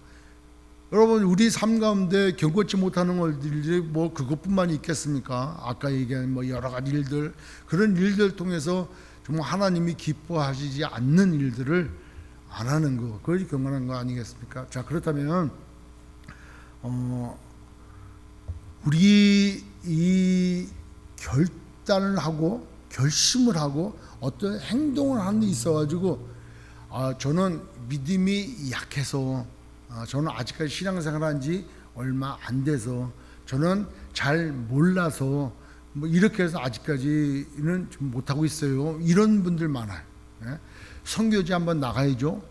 여러분 우리 삶 가운데 경건치 못하는 것들이 뭐 그것뿐만이 있겠습니까? 아까 얘기한 뭐 여러 가지 일들, 그런 일들 통해서 정말 하나님이 기뻐하시지 않는 일들을 안 하는 거, 그것이 경건한 거 아니겠습니까? 자, 그렇다면 우리 이 결단을 하고 결심을 하고 어떤 행동을 하는 데 있어가지고 저는 믿음이 약해서 저는 아직까지 신앙생활한 지 얼마 안 돼서 저는 잘 몰라서 뭐 이렇게 해서 아직까지는 좀 못하고 있어요. 이런 분들 많아요. 예? 선교지 한번 나가야죠.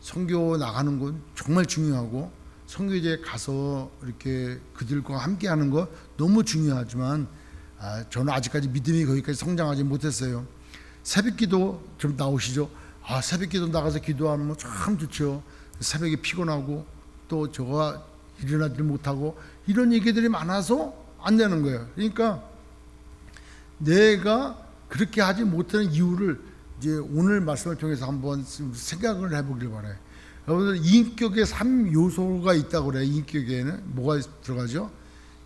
선교 나가는 건 정말 중요하고 선교지에 가서 이렇게 그들과 함께 하는 거 너무 중요하지만 저는 아직까지 믿음이 거기까지 성장하지 못했어요. 새벽기도 좀 나오시죠. 새벽기도 나가서 기도하는 거 참 좋죠. 새벽에 피곤하고 또 저가 일어나지 못하고 이런 얘기들이 많아서 안 되는 거예요. 그러니까 내가 그렇게 하지 못하는 이유를 이제 오늘 말씀을 통해서 한번 생각을 해보길 바라요. 여러분들 인격에 3요소가 있다고 그래요. 인격에는 뭐가 들어가죠?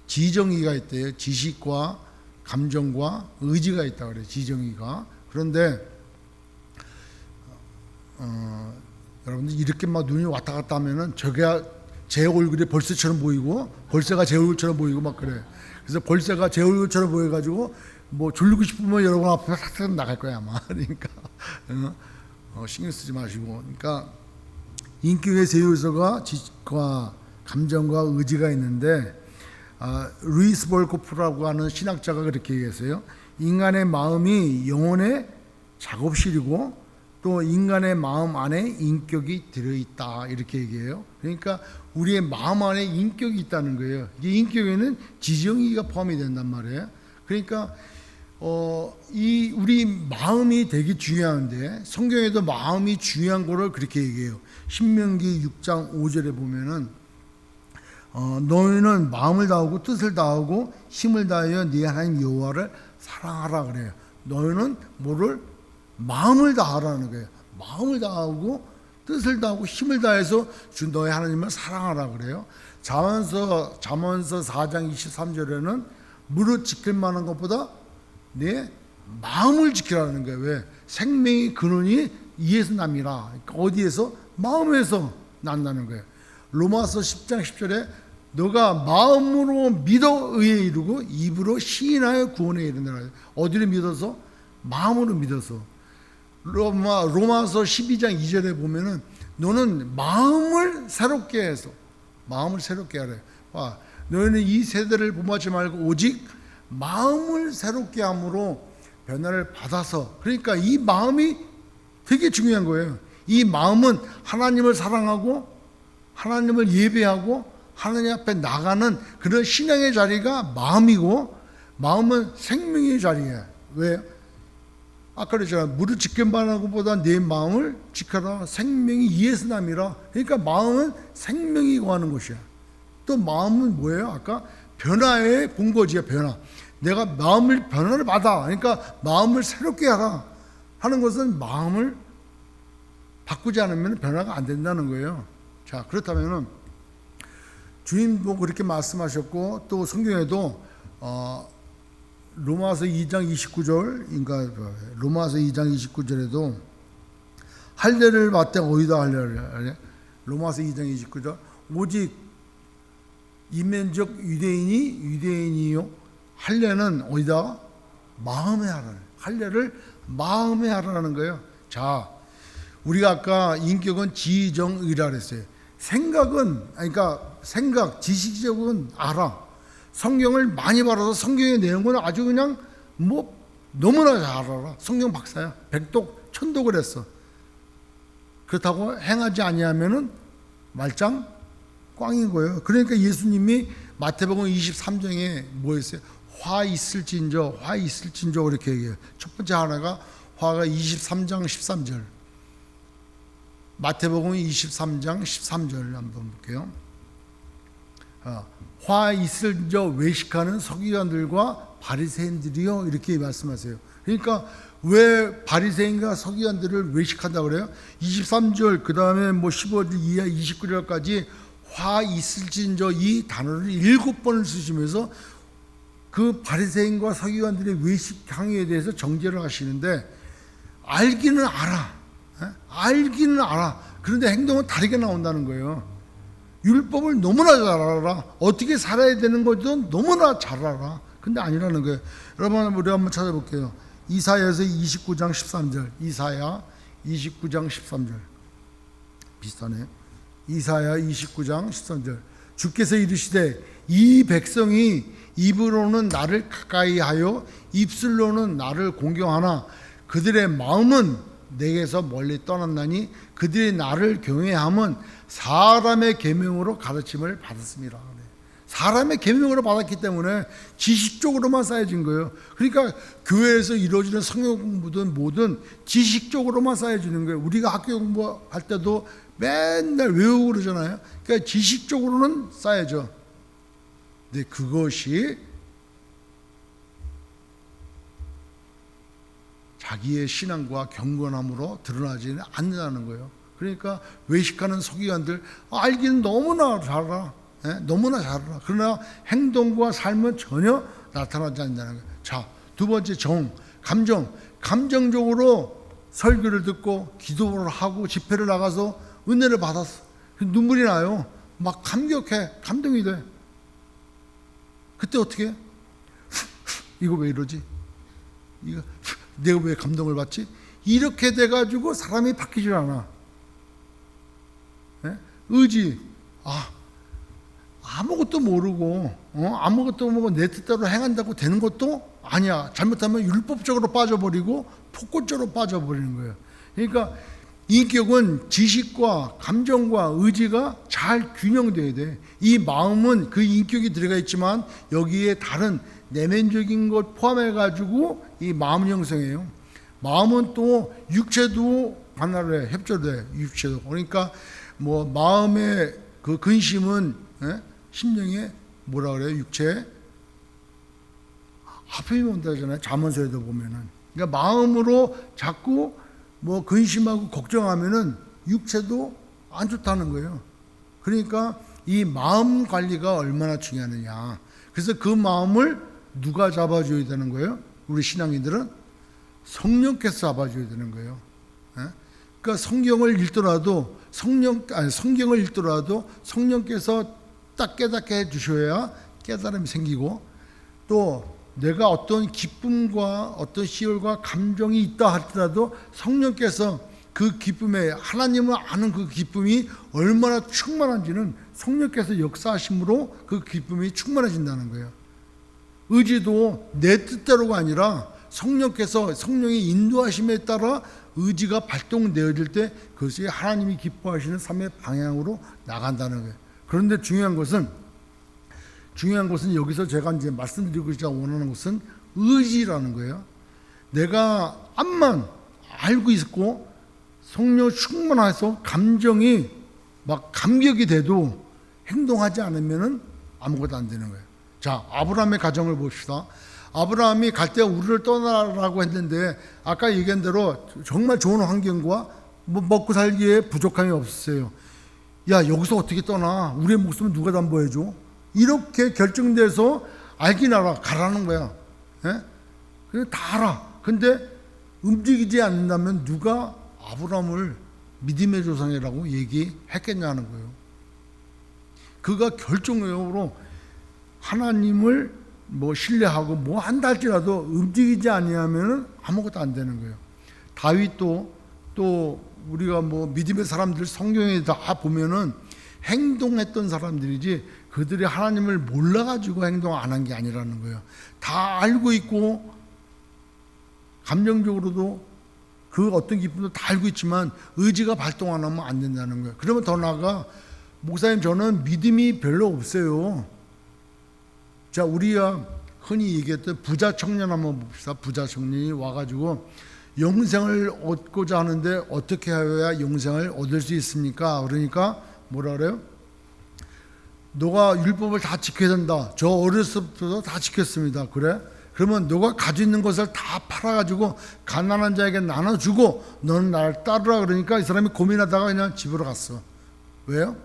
지정의가 있대요. 지식과 감정과 의지가 있다고 그래요. 지정의가. 그런데 여러분들 이렇게 막 눈이 왔다 갔다 하면은 저게 제 얼굴이 벌새처럼 보이고 벌새가 제 얼굴처럼 보이고 막 그래. 그래서 벌새가 제 얼굴처럼 보여가지고 뭐 졸리고 싶으면 여러분 앞에 싹 나갈 거야 아마. 그러니까 신경 쓰지 마시고. 그러니까 인격의 세 요소가 지식과 감정과 의지가 있는데 루이스 볼코프라고 하는 신학자가 그렇게 얘기했어요. 인간의 마음이 영혼의 작업실이고 또 인간의 마음 안에 인격이 들어있다 이렇게 얘기해요. 그러니까 우리의 마음 안에 인격이 있다는 거예요. 이 인격에는 지정의가 포함이 된단 말이에요. 그러니까 이 우리 마음이 되게 중요한데 성경에도 마음이 중요한 거를 그렇게 얘기해요. 신명기 6장 5절에 보면은 너희는 마음을 다하고 뜻을 다하고 힘을 다하여 네 하나님 여호와를 사랑하라 그래요. 너희는 뭐를 마음을 다하라는 거예요. 마음을 다하고 뜻을 다하고 힘을 다해서 주 너의 하나님을 사랑하라 그래요. 잠언서 4장 23절에는 무릇 지킬 만한 것보다 내 마음을 지키라는 거예요. 왜? 생명의 근원이 이에서 남이라. 그러니까 어디에서? 마음에서 난다는 거예요. 로마서 10장 10절에 너가 마음으로 믿어 의에 이르고 입으로 시인하여 구원에 이르느라. 어디를 믿어서? 마음으로 믿어서. 로마서 12장 2절에 보면은 너는 마음을 새롭게 해서 마음을 새롭게 하래. 너희는 이 세대를 본받지 말고 오직 마음을 새롭게 함으로 변화를 받아서. 그러니까 이 마음이 되게 중요한 거예요. 이 마음은 하나님을 사랑하고 하나님을 예배하고 하나님 앞에 나가는 그런 신앙의 자리가 마음이고 마음은 생명의 자리예요. 왜요? 아까 그랬잖아. 무릇 지켜바라는 것보다 내 마음을 지켜라. 생명이 이에서 남이라. 그러니까 마음은 생명이 거하는 것이야. 또 마음은 뭐예요? 아까 변화에 본 거지요. 변화. 내가 마음을 변화를 받아. 그러니까 마음을 새롭게 하라 하는 것은 마음을 바꾸지 않으면 변화가 안 된다는 거예요. 자, 그렇다면은 주님도 그렇게 말씀하셨고 또 성경에도 로마서 2장 29절, 그러니까 로마서 2장 29절에도 할례를 받되 어디다 할례를? 로마서 2장 29절 오직 이면적 유대인이 유대인이요 할례는 어디다? 마음에 하라는. 할례를 마음에 하라는 거예요. 자, 우리가 아까 인격은 지정의라 그랬어요. 생각은 그러니까 지식적은 알아. 성경을 많이 받아서 성경의 내용은 아주 그냥 뭐 너무나 잘 알아. 성경 박사야. 백독 천독을 했어. 그렇다고 행하지 아니하면은 말짱 꽝인 거예요. 그러니까 예수님이 마태복음 23장에 뭐 했어요? 화 있을진저 그렇게 얘기해요. 첫 번째 하나가 화가 23장 13절. 마태복음 23장 13절 한번 볼게요. 화 있을저 외식하는 서기관들과 바리새인들이요 이렇게 말씀하세요. 그러니까 왜 바리새인과 서기관들을 외식한다고 그래요? 23절 그 다음에 뭐 15절 이하 29절까지 화 있을진저 이 단어를 7번을 쓰시면서 그 바리새인과 서기관들의 외식 행위에 대해서 정죄를 하시는데 알기는 알아. 알기는 알아. 그런데 행동은 다르게 나온다는 거예요. 율법을 너무나 잘 알아. 어떻게 살아야 되는 것도 너무나 잘 알아. 근데 아니라는 거예요. 여러분 우리 한번 찾아볼게요. 이사야에서 29장 13절. 이사야 29장 13절 비슷하네. 이사야 29장 13절 주께서 이르시되 이 백성이 입으로는 나를 가까이하여 입술로는 나를 공경하나 그들의 마음은 내게서 멀리 떠났나니 그들이 나를 경외함은 사람의 계명으로 가르침을 받았습니다. 사람의 계명으로 받았기 때문에 지식적으로만 쌓여진 거예요. 그러니까 교회에서 이루어지는 성경 공부든 뭐든 지식적으로만 쌓여지는 거예요. 우리가 학교 공부할 때도 맨날 외우고 그러잖아요. 그러니까 지식적으로는 쌓여져. 근데 그것이 자기의 신앙과 경건함으로 드러나지는 않는다는 거예요. 그러니까 외식하는 서기관들 알기는 너무나 잘 알아. 너무나 잘 알아. 그러나 행동과 삶은 전혀 나타나지 않는다는 거예요. 자, 두 번째 감정적으로 설교를 듣고 기도를 하고 집회를 나가서 은혜를 받았어. 눈물이 나요. 막 감격해. 감동이 돼. 그때 어떻게 해? 이거 왜 이러지? 이거 내가 왜 감동을 받지? 이렇게 돼가지고 사람이 바뀌질 않아. 의지. 아무것도 모르고 아무것도 모르고 내 뜻대로 행한다고 되는 것도 아니야. 잘못하면 율법적으로 빠져버리고 폭군적으로 빠져버리는 거예요. 그러니까 인격은 지식과 감정과 의지가 잘 균형돼야 돼. 이 마음은 그 인격이 들어가 있지만 여기에 다른 내면적인 것 포함해가지고 이 마음 형성해요. 마음은 또 육체도 하나로 협조돼. 육체도. 그러니까 뭐 마음의 그 근심은 심령에 뭐라 그래요? 육체에 아픔이 온다잖아요. 잠언서에도 보면은. 그러니까 마음으로 자꾸 뭐 근심하고 걱정하면은 육체도 안 좋다는 거예요. 그러니까 이 마음 관리가 얼마나 중요하느냐. 그래서 그 마음을 누가 잡아줘야 되는 거예요? 우리 신앙인들은 성령께서 잡아줘야 되는 거예요. 그러니까 성경을 읽더라도 성령께서 딱 깨닫게 해주셔야 깨달음이 생기고, 또 내가 어떤 기쁨과 어떤 시월과 감정이 있다 할지라도 성령께서 그 기쁨에, 하나님을 아는 그 기쁨이 얼마나 충만한지는 성령께서 역사하심으로 그 기쁨이 충만해진다는 거예요. 의지도 내 뜻대로가 아니라 성령의 인도하심에 따라 의지가 발동되어질 때 그것이 하나님이 기뻐하시는 삶의 방향으로 나간다는 거예요. 그런데 중요한 것은 여기서 제가 이제 말씀드리고자 원하는 것은 의지라는 거예요. 내가 암만 알고 있고 성령 충만해서 감정이 막 감격이 돼도 행동하지 않으면은 아무것도 안 되는 거예요. 자, 아브라함의 가정을 봅시다. 아브라함이 갈대아 우르를 떠나라고 했는데 아까 얘기한 대로 정말 좋은 환경과 먹고 살기에 부족함이 없었어요. 야, 여기서 어떻게 떠나? 우리의 목숨은 누가 담보해줘? 이렇게 결정돼서 알긴 알아. 가라는 거야. 그래, 다 알아. 근데 움직이지 않는다면 누가 아브라함을 믿음의 조상이라고 얘기했겠냐는 거예요. 그가 결정적으로 하나님을 신뢰하고 뭐 한다 할지라도 움직이지 아니하면 아무것도 안 되는 거예요. 다윗도 또 우리가 믿음의 사람들 성경에 다 보면은 행동했던 사람들이지 그들이 하나님을 몰라가지고 행동 안 한 게 아니라는 거예요. 다 알고 있고 감정적으로도 그 어떤 기쁨도 다 알고 있지만 의지가 발동 안 하면 안 된다는 거예요. 그러면 더 나아가 목사님 저는 믿음이 별로 없어요. 자, 우리가 흔히 얘기했던 부자 청년 한번 봅시다. 부자 청년이 와가지고 영생을 얻고자 하는데 어떻게 해야 영생을 얻을 수 있습니까? 그러니까 뭐라 그래요? 너가 율법을 다 지켜야 된다. 저 어렸을 때부터 다 지켰습니다. 그래? 그러면 너가 가지고 있는 것을 다 팔아가지고 가난한 자에게 나눠주고 너는 나를 따르라. 그러니까 이 사람이 고민하다가 그냥 집으로 갔어. 왜요?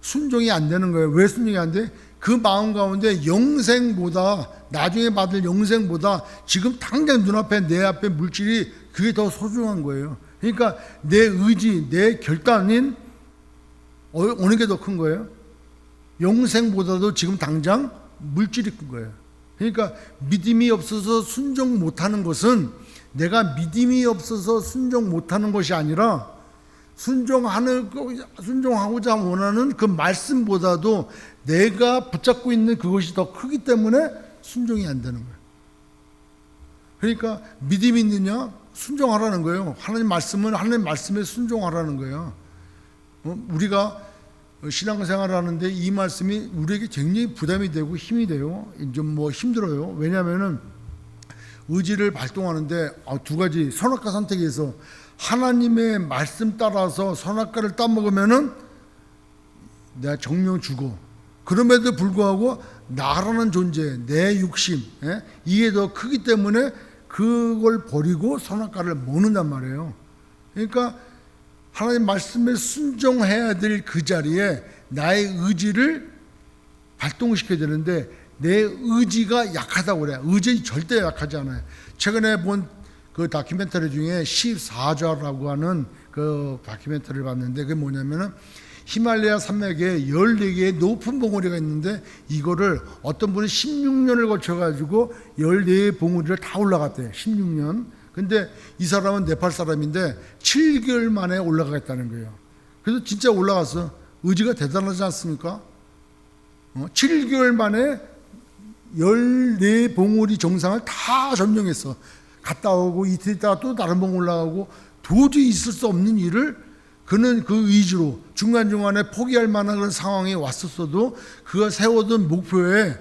순종이 안 되는 거예요. 왜 순종이 안 돼? 그 마음 가운데 영생보다, 나중에 받을 영생보다 지금 당장 눈앞에 내 앞에 물질이 그게 더 소중한 거예요. 그러니까 내 의지, 내 결단인 어느 게 더 큰 거예요? 영생보다도 지금 당장 물질이 큰 거예요. 그러니까 믿음이 없어서 순종 못하는 것은 내가 믿음이 없어서 순종 못하는 것이 아니라 순종하고자 원하는 그 말씀보다도 내가 붙잡고 있는 그것이 더 크기 때문에 순종이 안 되는 거예요. 그러니까 믿음이 있느냐? 순종하라는 거예요. 하나님 말씀은 하나님 말씀에 순종하라는 거예요. 우리가 신앙생활을 하는데 이 말씀이 우리에게 굉장히 부담이 되고 힘이 돼요. 좀 힘들어요. 왜냐하면은 의지를 발동하는데 두 가지 선악과 선택에서 하나님의 말씀 따라서 선악과를 따먹으면은 내가 정령 죽어. 그럼에도 불구하고 나라는 존재, 내 욕심, 이게 더 크기 때문에 그걸 버리고 선악과를 먹는단 말이에요. 그러니까 하나님 말씀에 순종해야 될 그 자리에 나의 의지를 발동시켜야 되는데 내 의지가 약하다고 그래요. 의지 절대 약하지 않아요. 최근에 본 그 다큐멘터리 중에 14좌라고 하는 그 다큐멘터리를 봤는데 그게 뭐냐면은 히말라야 산맥에 14개의 높은 봉우리가 있는데 이거를 어떤 분이 16년을 거쳐가지고 14개의 봉우리를 다 올라갔대요. 16년. 근데 이 사람은 네팔 사람인데 7개월 만에 올라가겠다는 거예요. 그래서 진짜 올라갔어. 의지가 대단하지 않습니까? 7개월 만에 14봉우리 정상을 다 점령했어. 갔다 오고 이틀 있다가 또 다른 봉 올라가고 도저히 있을 수 없는 일을 그는 그 의지로 중간중간에 포기할 만한 그런 상황이 왔었어도 그가 세워둔 목표에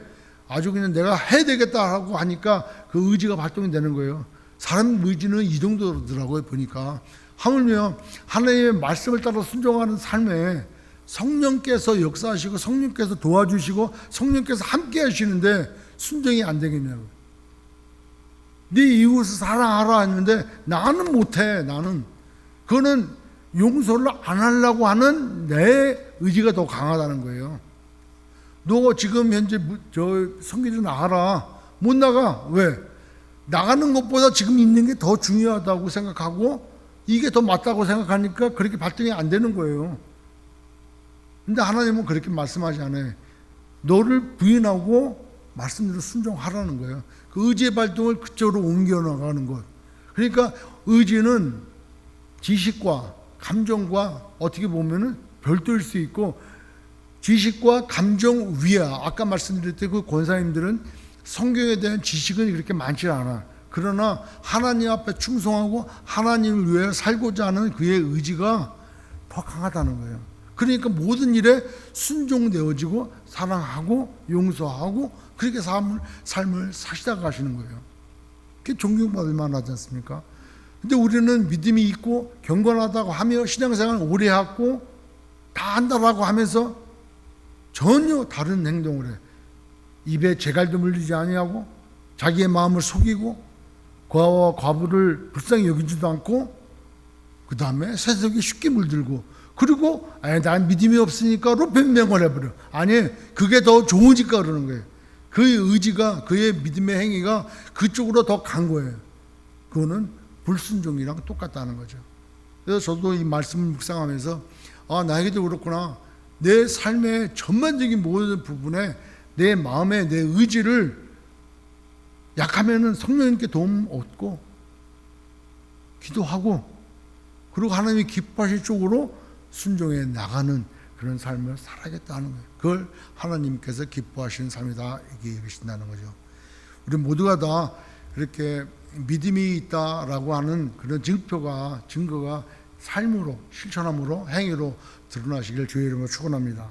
아주 그냥 내가 해야 되겠다라고 하니까 그 의지가 발동이 되는 거예요. 사람 의지는 이 정도더라고요. 보니까 하물며 하나님의 말씀을 따라 순종하는 삶에 성령께서 역사하시고 성령께서 도와주시고 성령께서 함께 하시는데 순종이 안 되겠냐고. 네 이웃을 사랑하라 했는데 나는 못해. 나는 그거는 용서를 안 하려고 하는 내 의지가 더 강하다는 거예요. 너 지금 현재 성교지 나가라. 못 나가. 왜? 나가는 것보다 지금 있는 게 더 중요하다고 생각하고 이게 더 맞다고 생각하니까 그렇게 발동이 안 되는 거예요. 근데 하나님은 그렇게 말씀하지 않아요. 너를 부인하고 말씀대로 순종하라는 거예요. 그 의지의 발동을 그쪽으로 옮겨나가는 것. 그러니까 의지는 지식과 감정과 어떻게 보면은 별도일 수 있고 지식과 감정 위야. 아까 말씀드렸듯이 그 권사님들은 성경에 대한 지식은 그렇게 많지 않아. 그러나 하나님 앞에 충성하고 하나님을 위해 살고자 하는 그의 의지가 더 강하다는 거예요. 그러니까 모든 일에 순종되어지고 사랑하고 용서하고 그렇게 삶을 사시다 가시는 거예요. 그게 존경받을 만하지 않습니까? 근데 우리는 믿음이 있고 경건하다고 하며 신앙생활 오래 하고 다 한다라고 하면서 전혀 다른 행동을 해. 입에 재갈도 물리지 아니하고 자기의 마음을 속이고 과와 과부를 불쌍히 여기지도 않고 그 다음에 세속에 쉽게 물들고 그리고 난 믿음이 없으니까로 변명을 해버려. 아니 그게 더 좋으니까 그러는 거예요. 그의 의지가 그의 믿음의 행위가 그쪽으로 더 간 거예요. 그거는 불순종이랑 똑같다는 거죠. 그래서 저도 이 말씀을 묵상하면서 나에게도 그렇구나. 내 삶의 전반적인 모든 부분에 내 마음에 내 의지를 약하면은 성령님께 도움 얻고 기도하고 그리고 하나님이 기뻐하실 쪽으로 순종해 나가는 그런 삶을 살아야겠다는 거예요. 그걸 하나님께서 기뻐하시는 삶이다 이게 계신다는 거죠. 우리 모두가 다 이렇게 믿음이 있다라고 하는 그런 증거가 삶으로 실천함으로 행위로 드러나시길 주의 이름으로 축원합니다.